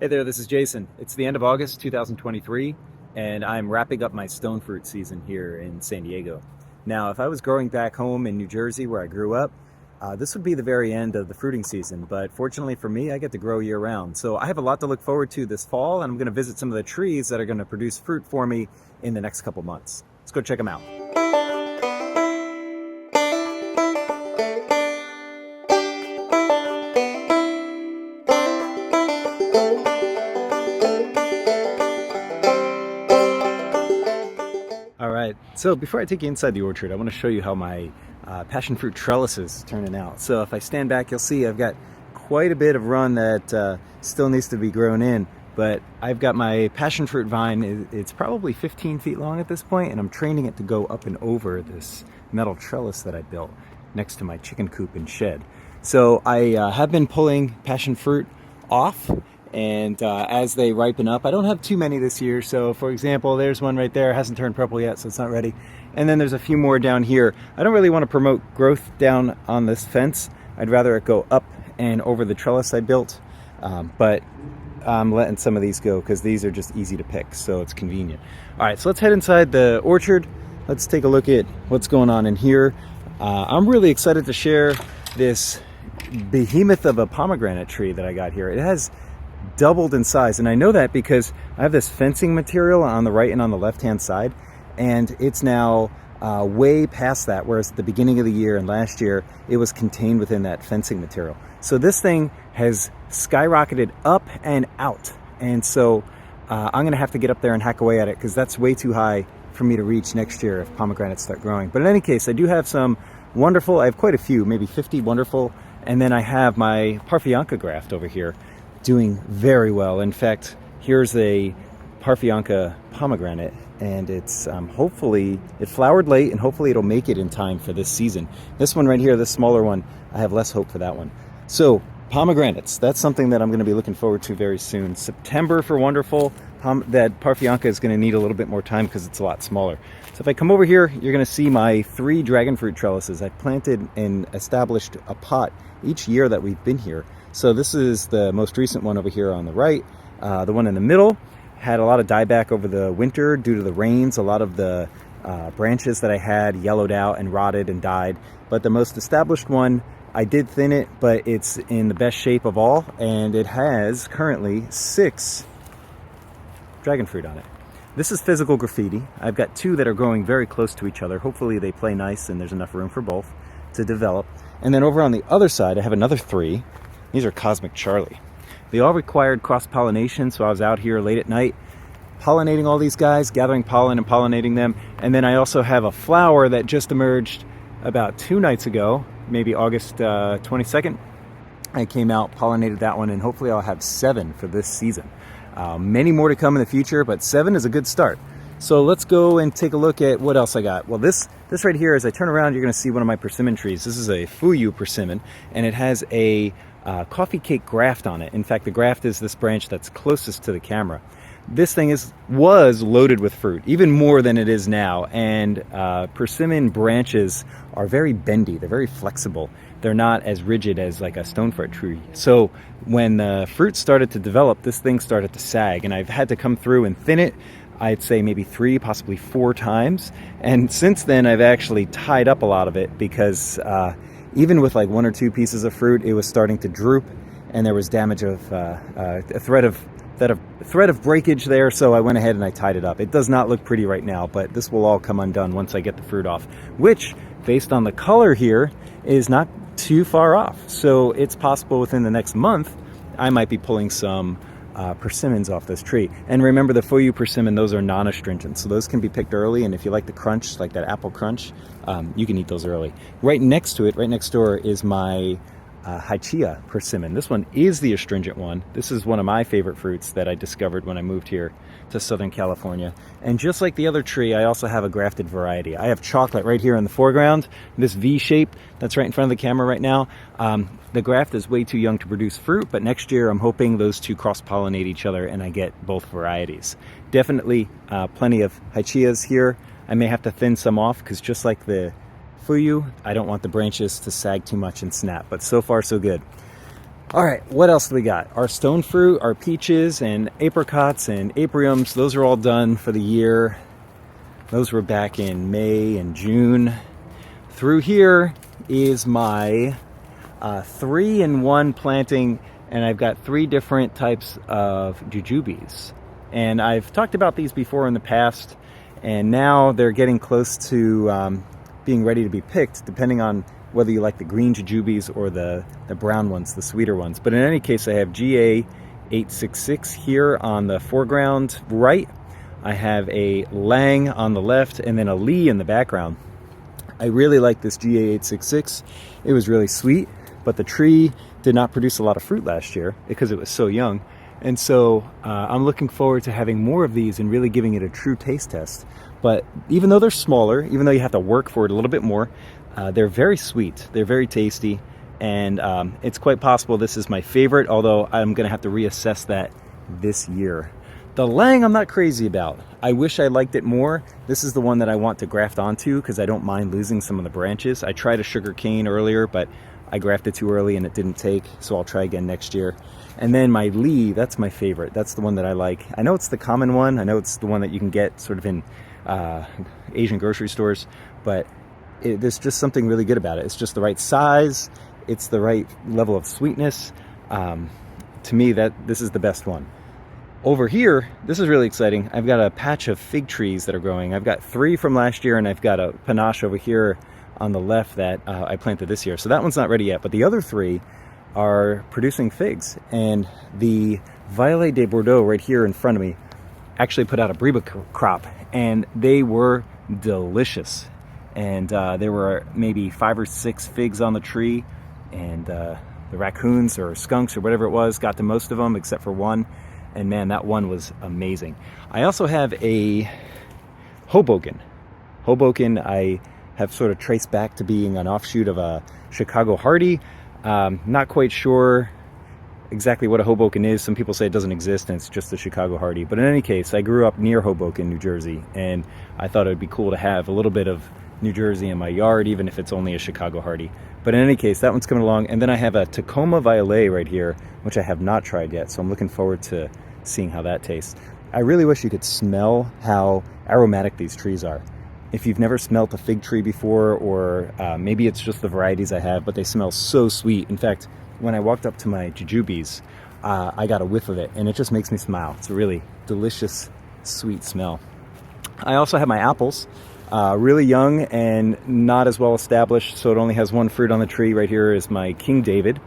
Hey there, this is Jason. It's the end of August 2023, and I'm wrapping up my stone fruit season here in San Diego. Now, if I was growing back home in New Jersey where I grew up, this would be the very end of the fruiting season, but fortunately for me, I get to grow year round. So I have a lot to look forward to this fall, and I'm going to visit some of the trees that are going to produce fruit for me in the next couple months. Let's go check them out. All right, so before I take you inside the orchard, I want to show you how my passion fruit trellises turning out. So if I stand back, you'll see I've got quite a bit of run that still needs to be grown in, but I've got my passion fruit vine. It's probably 15 feet long at this point, and I'm training it to go up and over this metal trellis that I built next to my chicken coop and shed. So I have been pulling passion fruit off, and as they ripen up, I don't have too many this year. So for example, there's one right there, hasn't turned purple yet, so it's not ready. And then there's a few more down here. I don't really want to promote growth down on this fence. I'd rather it go up and over the trellis I built, but I'm letting some of these go because these are just easy to pick, so it's convenient. All right, so let's head inside the orchard. Let's take a look at what's going on in here. I'm really excited to share this behemoth of a pomegranate tree that I got here. It has doubled in size, and I know that because I have this fencing material on the right and on the left hand side, and it's now way past that, whereas at the beginning of the year and last year it was contained within that fencing material. So this thing has skyrocketed up and out, and so I'm gonna have to get up there and hack away at it because that's way too high for me to reach next year if pomegranates start growing. But in any case, I do have some wonderful, I have quite a few, maybe 50 wonderful, and then I have my Parfianca graft over here doing very well. In fact, here's a Parfianca pomegranate, and it's hopefully, it flowered late, and hopefully it'll make it in time for this season. This one right here, this smaller one, I have less hope for that one. So pomegranates, that's something that I'm going to be looking forward to very soon. September for wonderful. That Parfianca is going to need a little bit more time because it's a lot smaller. So if I come over here, you're going to see my 3 dragonfruit trellises. I planted and established a pot each year that we've been here. So this is the most recent one over here on the right. The one in the middle had a lot of dieback over the winter due to the rains. A lot of the branches that I had yellowed out and rotted and died. But the most established one, I did thin it, but it's in the best shape of all, and it has currently 6 dragon fruit on it. This is physical graffiti. I've got 2 that are growing very close to each other. Hopefully they play nice and there's enough room for both to develop. And then over on the other side, I have another 3. These are Cosmic Charlie. They all required cross-pollination, so I was out here late at night pollinating all these guys, gathering pollen and pollinating them. And then I also have a flower that just emerged about 2 nights ago, maybe August 22nd. I came out, pollinated that one, and hopefully I'll have 7 for this season. Many more to come in the future, but 7 is a good start. So let's go and take a look at what else I got. Well, this right here, as I turn around, you're going to see one of my persimmon trees. This is a Fuyu persimmon, and it has a coffee cake graft on it. In fact, the graft is this branch that's closest to the camera. This thing was loaded with fruit, even more than it is now. And persimmon branches are very bendy. They're very flexible. They're not as rigid as like a stone fruit tree. So when the fruit started to develop, this thing started to sag, and I've had to come through and thin it, I'd say maybe 3, possibly 4 times. And since then, I've actually tied up a lot of it because even with like 1 or 2 pieces of fruit, it was starting to droop, and there was damage of a threat of breakage there. So I went ahead and I tied it up. It does not look pretty right now, but this will all come undone once I get the fruit off, which, based on the color here, is not too far off. So it's possible within the next month I might be pulling some persimmons off this tree. And remember, the Fuyu persimmon, those are non-astringent, so those can be picked early, and if you like the crunch, like that apple crunch, you can eat those early. Right next to it, right next door, is my Hychia persimmon. This one is the astringent one. This is one of my favorite fruits that I discovered when I moved here to Southern California. And just like the other tree, I also have a grafted variety. I have chocolate right here in the foreground, this V shape that's right in front of the camera right now. The graft is way too young to produce fruit, but next year I'm hoping those 2 cross-pollinate each other and I get both varieties. Definitely plenty of Hychias here. I may have to thin some off because just like the Fuyu, I don't want the branches to sag too much and snap, but so far so good. All right, what else do we got? Our stone fruit, our peaches and apricots and apriums, those are all done for the year. Those were back in May and June. Through here is my 3-in-1 planting, and I've got 3 different types of jujubes. And I've talked about these before in the past, and now they're getting close to being ready to be picked, depending on whether you like the green jujubes or the brown ones, the sweeter ones. But in any case, I have GA866 here on the foreground right. I have a Lang on the left, and then a Lee in the background. I really like this GA866. It was really sweet, but the tree did not produce a lot of fruit last year because it was so young. And so I'm looking forward to having more of these and really giving it a true taste test. But even though they're smaller, even though you have to work for it a little bit more, they're very sweet, they're very tasty, and it's quite possible this is my favorite, although I'm going to have to reassess that this year. The Lang I'm not crazy about. I wish I liked it more. This is the one that I want to graft onto because I don't mind losing some of the branches. I tried a sugar cane earlier, but I grafted too early and it didn't take, so I'll try again next year. And then my Lee, that's my favorite. That's the one that I like. I know it's the common one. I know it's the one that you can get sort of in Asian grocery stores, but there's just something really good about it. It's just the right size. It's the right level of sweetness. To me, this is the best one. Over here, this is really exciting. I've got a patch of fig trees that are growing. I've got 3 from last year, and I've got a panache over here on the left that I planted this year. So that one's not ready yet, but the other 3 are producing figs. And the Violet de Bordeaux right here in front of me actually put out a Breba crop, and they were delicious. And there were maybe 5 or 6 figs on the tree, and the raccoons or skunks or whatever it was got to most of them except for one. And man, that one was amazing. I also have a Hoboken. Hoboken I have sort of traced back to being an offshoot of a Chicago Hardy. Not quite sure exactly what a Hoboken is. Some people say it doesn't exist and it's just a Chicago Hardy. But in any case, I grew up near Hoboken, New Jersey, and I thought it would be cool to have a little bit of New Jersey in my yard, even if it's only a Chicago Hardy. But in any case, that one's coming along. And then I have a Tacoma Violet right here, which I have not tried yet. So I'm looking forward to seeing how that tastes. I really wish you could smell how aromatic these trees are. If you've never smelt a fig tree before, or maybe it's just the varieties I have, but they smell so sweet. In fact, when I walked up to my jujubes, I got a whiff of it, and it just makes me smile. It's a really delicious, sweet smell. I also have my apples. Really young and not as well established, so it only has 1 fruit on the tree. Right here is my King David.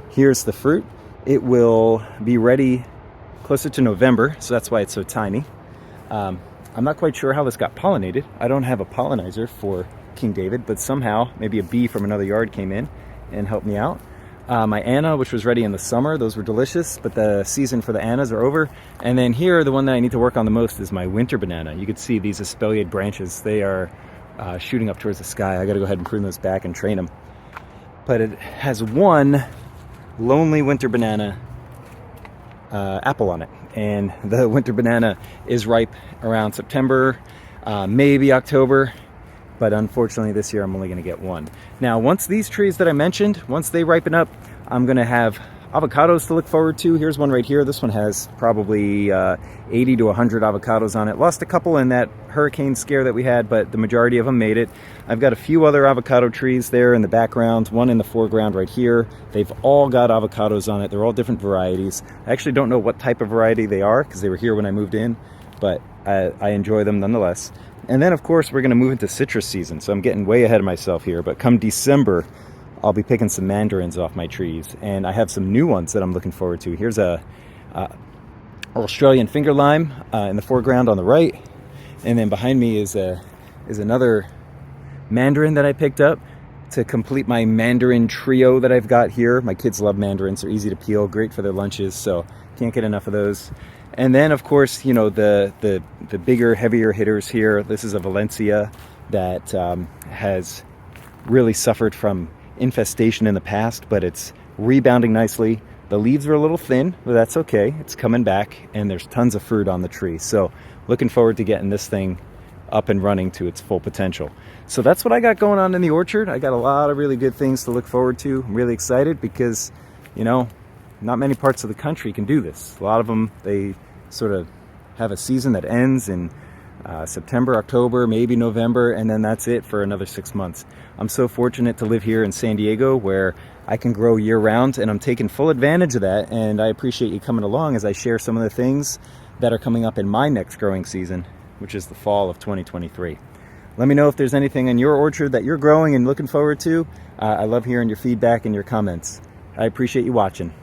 Here's the fruit. It will be ready closer to November, so that's why it's so tiny. I'm not quite sure how this got pollinated. I don't have a pollinizer for King David, but somehow maybe a bee from another yard came in and helped me out. My Anna, which was ready in the summer, those were delicious, but the season for the Annas are over. And then here, the one that I need to work on the most is my winter banana. You can see these espaliered branches. They are shooting up towards the sky. I gotta go ahead and prune those back and train them. But it has 1 lonely winter banana apple on it. And the winter banana is ripe around September, maybe October. But unfortunately this year I'm only going to get 1. Now once these trees that I mentioned, once they ripen up, I'm going to have avocados to look forward to. Here's one right here. This one has probably 80 to 100 avocados on it. Lost a couple in that hurricane scare that we had, but the majority of them made it. I've got a few other avocado trees there in the background, one in the foreground right here. They've all got avocados on it. They're all different varieties. I actually don't know what type of variety they are because they were here when I moved in, but I enjoy them nonetheless. And then, of course, we're going to move into citrus season, so I'm getting way ahead of myself here. But come December, I'll be picking some mandarins off my trees, and I have some new ones that I'm looking forward to. Here's a Australian finger lime in the foreground on the right, and then behind me is another mandarin that I picked up to complete my mandarin trio that I've got here. My kids love mandarins; they're easy to peel, great for their lunches, so can't get enough of those. And then, of course, you know, the bigger, heavier hitters here. This is a Valencia that has really suffered from infestation in the past, but it's rebounding nicely. The leaves are a little thin, but that's okay. It's coming back, and there's tons of fruit on the tree. So looking forward to getting this thing up and running to its full potential. So that's what I got going on in the orchard. I got a lot of really good things to look forward to. I'm really excited because, you know, not many parts of the country can do this. A lot of them, they sort of have a season that ends in September, October, maybe November, and then that's it for another 6 months. I'm so fortunate to live here in San Diego where I can grow year-round, and I'm taking full advantage of that, and I appreciate you coming along as I share some of the things that are coming up in my next growing season, which is the fall of 2023. Let me know if there's anything in your orchard that you're growing and looking forward to. I love hearing your feedback and your comments. I appreciate you watching.